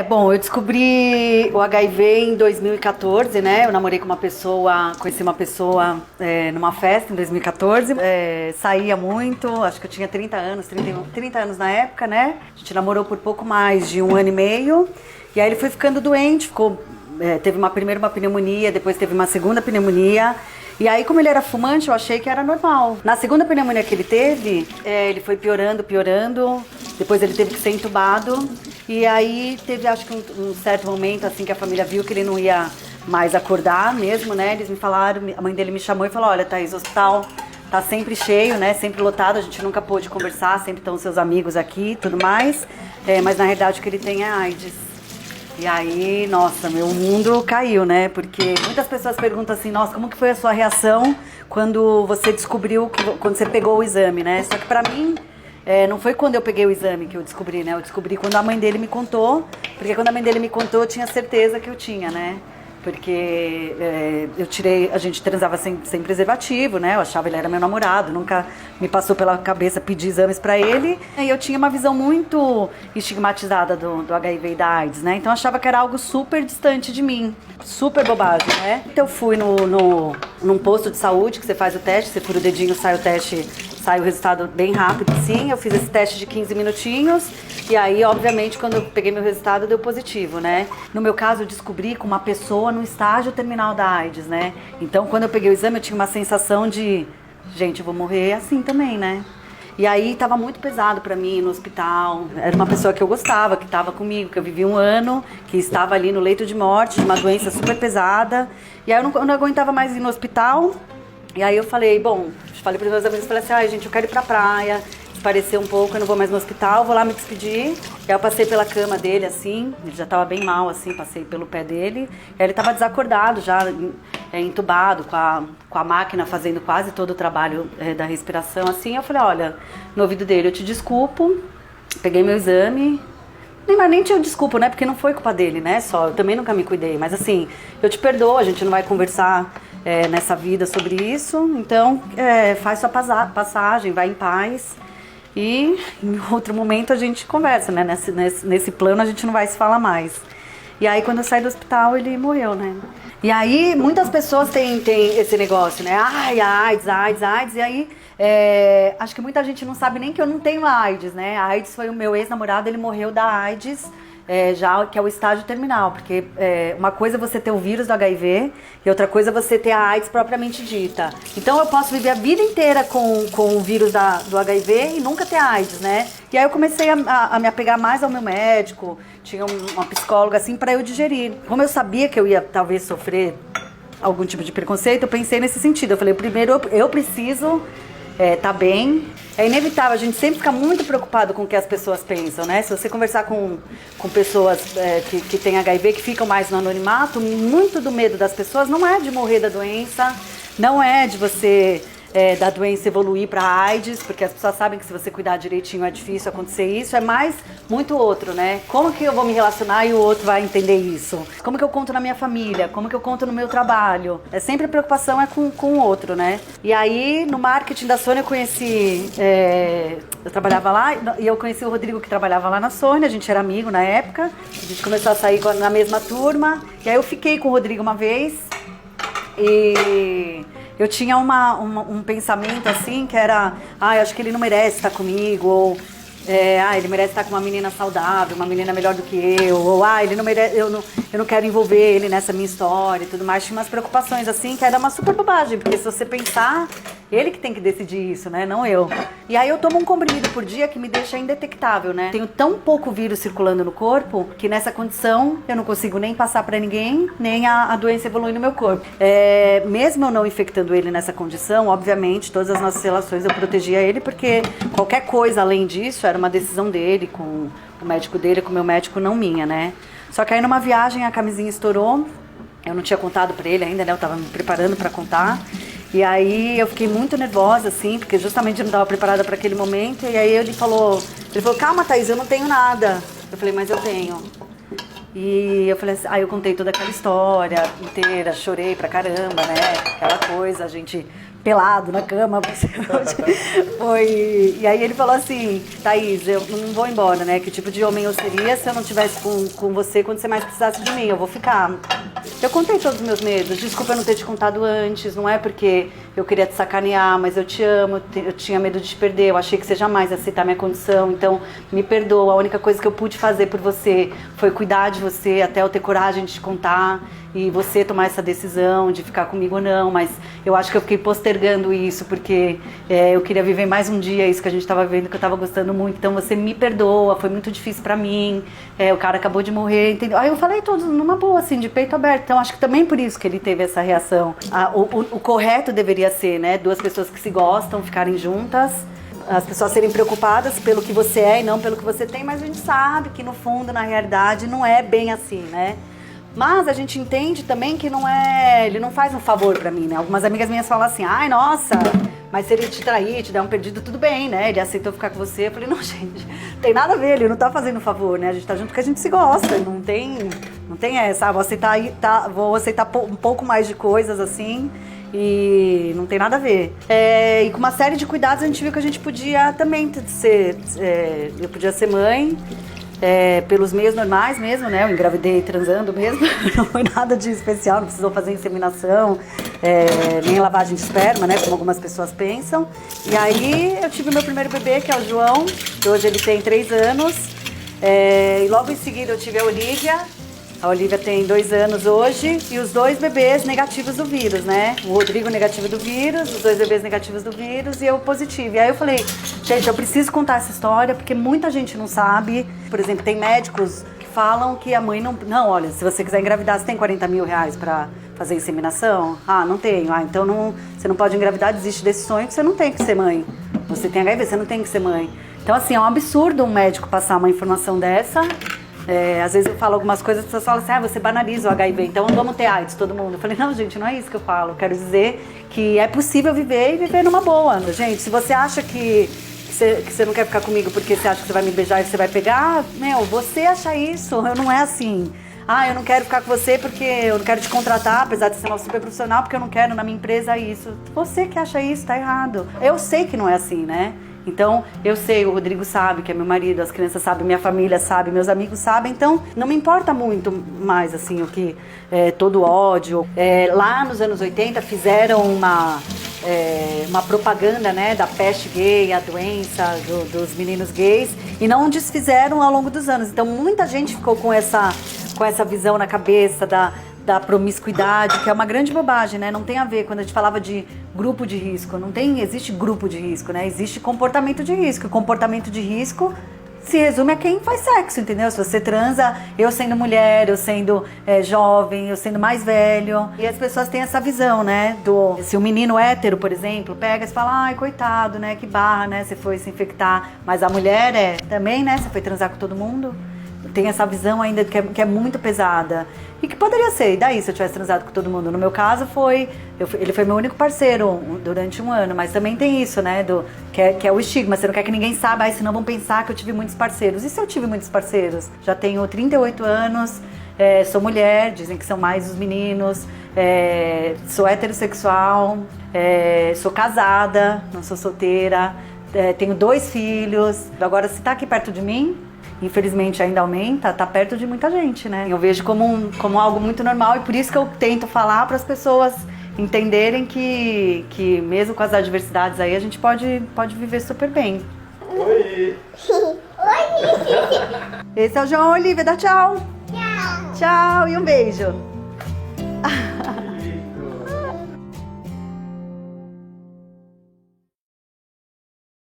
Bom, eu descobri o HIV em 2014, né? Eu namorei com uma pessoa, conheci uma pessoa numa festa em 2014. Saía muito, acho que eu tinha 30 anos, 30 anos na época, né? A gente namorou por pouco mais de 1 ano e meio. E aí ele foi ficando doente, teve primeiro uma pneumonia, depois teve uma segunda pneumonia. E aí, como ele era fumante, eu achei que era normal. Na segunda pneumonia que ele teve, ele foi piorando. Depois ele teve que ser entubado. E aí teve, acho que um certo momento, assim, que a família viu que ele não ia mais acordar mesmo, né? Eles me falaram, a mãe dele me chamou e falou, olha, Thaís, o hospital tá sempre cheio, né? Sempre lotado, a gente nunca pôde conversar, sempre estão seus amigos aqui e tudo mais. Mas na realidade o que ele tem é AIDS. E aí, nossa, meu mundo caiu, né? Porque muitas pessoas perguntam assim, nossa, como que foi a sua reação quando você descobriu, quando você pegou o exame, né? Só que pra mim, não foi quando eu peguei o exame que eu descobri, né? Eu descobri quando a mãe dele me contou, porque quando a mãe dele me contou, eu tinha certeza que eu tinha, né? Porque a gente transava sem preservativo, né? Eu achava que ele era meu namorado, nunca me passou pela cabeça pedir exames pra ele. E eu tinha uma visão muito estigmatizada do HIV e da AIDS, né? Então eu achava que era algo super distante de mim, super bobagem, né? Então eu fui num posto de saúde que você faz o teste, você fura o dedinho, sai o teste, sai o resultado bem rápido, sim. Eu fiz esse teste de 15 minutinhos e aí, obviamente, quando eu peguei meu resultado, deu positivo, né? No meu caso, eu descobri com uma pessoa no estágio terminal da AIDS, né? Então, quando eu peguei o exame, eu tinha uma sensação de, gente, eu vou morrer assim também, né? E aí, tava muito pesado pra mim ir no hospital. Era uma pessoa que eu gostava, que tava comigo, que eu vivi 1 ano, que estava ali no leito de morte, de uma doença super pesada. E aí, eu não aguentava mais ir no hospital. E aí eu falei para os meus amigos, falei assim, ai gente, eu quero ir pra praia, esparecer um pouco, eu não vou mais no hospital, vou lá me despedir. E aí eu passei pela cama dele, assim, ele já tava bem mal, assim, passei pelo pé dele. E aí ele tava desacordado já, entubado, com a máquina fazendo quase todo o trabalho da respiração, assim. Eu falei, olha, no ouvido dele, eu te desculpo, peguei meu exame. Nem te desculpo, né? Porque não foi culpa dele, né? Só, eu também nunca me cuidei. Mas assim, eu te perdoo, a gente não vai conversar nessa vida sobre isso. Então, faz sua passagem, vai em paz. E em outro momento a gente conversa, né? Nesse plano a gente não vai se falar mais. E aí, quando eu saí do hospital, ele morreu, né? E aí, muitas pessoas têm esse negócio, né? Ai, AIDS. E aí, acho que muita gente não sabe nem que eu não tenho AIDS, né? A AIDS foi o meu ex-namorado, ele morreu da AIDS, já que é o estágio terminal. Porque uma coisa é você ter o vírus do HIV e outra coisa é você ter a AIDS propriamente dita. Então, eu posso viver a vida inteira com o vírus do HIV e nunca ter AIDS, né? E aí eu comecei a me apegar mais ao meu médico, tinha uma psicóloga assim para eu digerir. Como eu sabia que eu ia talvez sofrer algum tipo de preconceito, eu pensei nesse sentido. Eu falei, primeiro eu preciso tá bem. É inevitável, a gente sempre fica muito preocupado com o que as pessoas pensam, né? Se você conversar com pessoas que têm HIV, que ficam mais no anonimato, muito do medo das pessoas não é de morrer da doença, não é de você da doença evoluir para AIDS, porque as pessoas sabem que se você cuidar direitinho é difícil acontecer isso, é mais muito outro, né? Como que eu vou me relacionar e o outro vai entender isso? Como que eu conto na minha família? Como que eu conto no meu trabalho? Sempre a preocupação é com o outro, né? E aí, no marketing da Sony eu conheci, eu trabalhava lá e eu conheci o Rodrigo que trabalhava lá na Sony, a gente era amigo na época, a gente começou a sair na mesma turma, e aí eu fiquei com o Rodrigo uma vez e eu tinha um pensamento assim, que era, eu acho que ele não merece estar comigo, ou ele merece estar com uma menina saudável, uma menina melhor do que eu, ou ele não merece, eu não quero envolver ele nessa minha história e tudo mais. Tinha umas preocupações assim, que era uma super bobagem, porque se você pensar, ele que tem que decidir isso, né, não eu. E aí eu tomo um comprimido por dia que me deixa indetectável, né. Tenho tão pouco vírus circulando no corpo, que nessa condição eu não consigo nem passar pra ninguém, nem a doença evolui no meu corpo. Mesmo eu não infectando ele nessa condição, obviamente, todas as nossas relações eu protegia ele, porque qualquer coisa além disso era uma decisão dele, com o médico dele, com o meu médico, não minha, né. Só que aí numa viagem a camisinha estourou, eu não tinha contado pra ele ainda, né, eu tava me preparando pra contar. E aí eu fiquei muito nervosa, assim, porque justamente eu não estava preparada para aquele momento. E aí ele falou, calma, Thaís, eu não tenho nada. Eu falei, mas eu tenho. E eu falei assim, eu contei toda aquela história inteira, chorei pra caramba, né? Aquela coisa, a gente pelado na cama. Foi... E aí ele falou assim, Thaís, eu não vou embora, né? Que tipo de homem eu seria se eu não estivesse com você quando você mais precisasse de mim? Eu vou ficar. Eu contei todos os meus medos. Desculpa eu não ter te contado antes. Não é porque eu queria te sacanear, mas eu te amo. Eu tinha medo de te perder. Eu achei que você jamais ia aceitar minha condição. Então, me perdoa. A única coisa que eu pude fazer por você foi cuidar de você até eu ter coragem de te contar. E você tomar essa decisão de ficar comigo ou não, mas eu acho que eu fiquei postergando isso, porque eu queria viver mais um dia isso que a gente estava vivendo, que eu estava gostando muito, então você me perdoa, foi muito difícil pra mim, o cara acabou de morrer, entendeu? Aí eu falei tudo numa boa, assim, de peito aberto, então acho que também por isso que ele teve essa reação. O correto deveria ser, né, duas pessoas que se gostam, ficarem juntas, as pessoas serem preocupadas pelo que você é e não pelo que você tem, mas a gente sabe que no fundo, na realidade, não é bem assim, né? Mas a gente entende também que não é, ele não faz um favor pra mim, né? Algumas amigas minhas falam assim, ai, nossa, mas se ele te trair, te der um perdido, tudo bem, né? Ele aceitou ficar com você. Eu falei, não, gente, não tem nada a ver, ele não tá fazendo um favor, né? A gente tá junto porque a gente se gosta, não tem essa, vou aceitar um pouco mais de coisas assim e não tem nada a ver. E com uma série de cuidados a gente viu que a gente podia também ser, eu podia ser mãe, pelos meios normais mesmo, né? Eu engravidei transando mesmo, não foi nada de especial, não precisou fazer inseminação, nem lavagem de esperma, né? Como algumas pessoas pensam. E aí eu tive meu primeiro bebê, que é o João, que hoje ele tem 3 anos. E logo em seguida eu tive a Olivia. A Olivia tem 2 anos hoje e os 2 bebês negativos do vírus, né? O Rodrigo negativo do vírus, os 2 bebês negativos do vírus e eu positivo. E aí eu falei, gente, eu preciso contar essa história porque muita gente não sabe. Por exemplo, tem médicos que falam que a mãe não... Não, olha, se você quiser engravidar, você tem 40 mil reais pra fazer inseminação? Ah, não tenho. Ah, então você não pode engravidar, desiste desse sonho que você não tem que ser mãe. Você tem HIV, você não tem que ser mãe. Então, assim, é um absurdo um médico passar uma informação dessa. Às vezes eu falo algumas coisas, as pessoas falam assim, você banaliza o HIV, então vamos ter AIDS, todo mundo. Eu falei, não, gente, não é isso que eu falo. Eu quero dizer que é possível viver e viver numa boa. Gente, se você acha que você não quer ficar comigo porque você acha que você vai me beijar e você vai pegar, você acha isso, eu não é assim. Ah, eu não quero ficar com você porque eu não quero te contratar, apesar de ser uma super profissional, porque eu não quero na minha empresa isso. Você que acha isso, tá errado. Eu sei que não é assim, né? Então, eu sei, o Rodrigo sabe, que é meu marido, as crianças sabem, minha família sabe, meus amigos sabem, então não me importa muito mais, assim, o que todo ódio. Lá nos anos 80 fizeram uma propaganda, né, da peste gay, a doença dos meninos gays, e não desfizeram ao longo dos anos. Então, muita gente ficou com essa visão na cabeça da promiscuidade, que é uma grande bobagem, né? Não tem a ver, quando a gente falava de grupo de risco, existe grupo de risco, né? Existe comportamento de risco. E comportamento de risco se resume a quem faz sexo, entendeu? Se você transa, eu sendo mulher, eu sendo jovem, eu sendo mais velho. E as pessoas têm essa visão, né? Se um menino hétero, por exemplo, pega e fala, ai, coitado, né? Que barra, né? Você foi se infectar. Mas a mulher também, né? Você foi transar com todo mundo. Tem essa visão ainda que é muito pesada. E que poderia ser, e daí se eu tivesse transado com todo mundo? No meu caso ele foi meu único parceiro durante 1 ano, mas também tem isso, né, que é o estigma, você não quer que ninguém saiba, senão vão pensar que eu tive muitos parceiros. E se eu tive muitos parceiros? Já tenho 38 anos, sou mulher, dizem que são mais os meninos, sou heterossexual, sou casada, não sou solteira, tenho 2 filhos. Agora, se tá aqui perto de mim, infelizmente ainda aumenta, tá perto de muita gente, né? Eu vejo como algo muito normal e por isso que eu tento falar para as pessoas entenderem que mesmo com as adversidades aí, a gente pode viver super bem. Oi! Oi! Esse é o João Olivia, dá tchau! Tchau! Tchau e um beijo!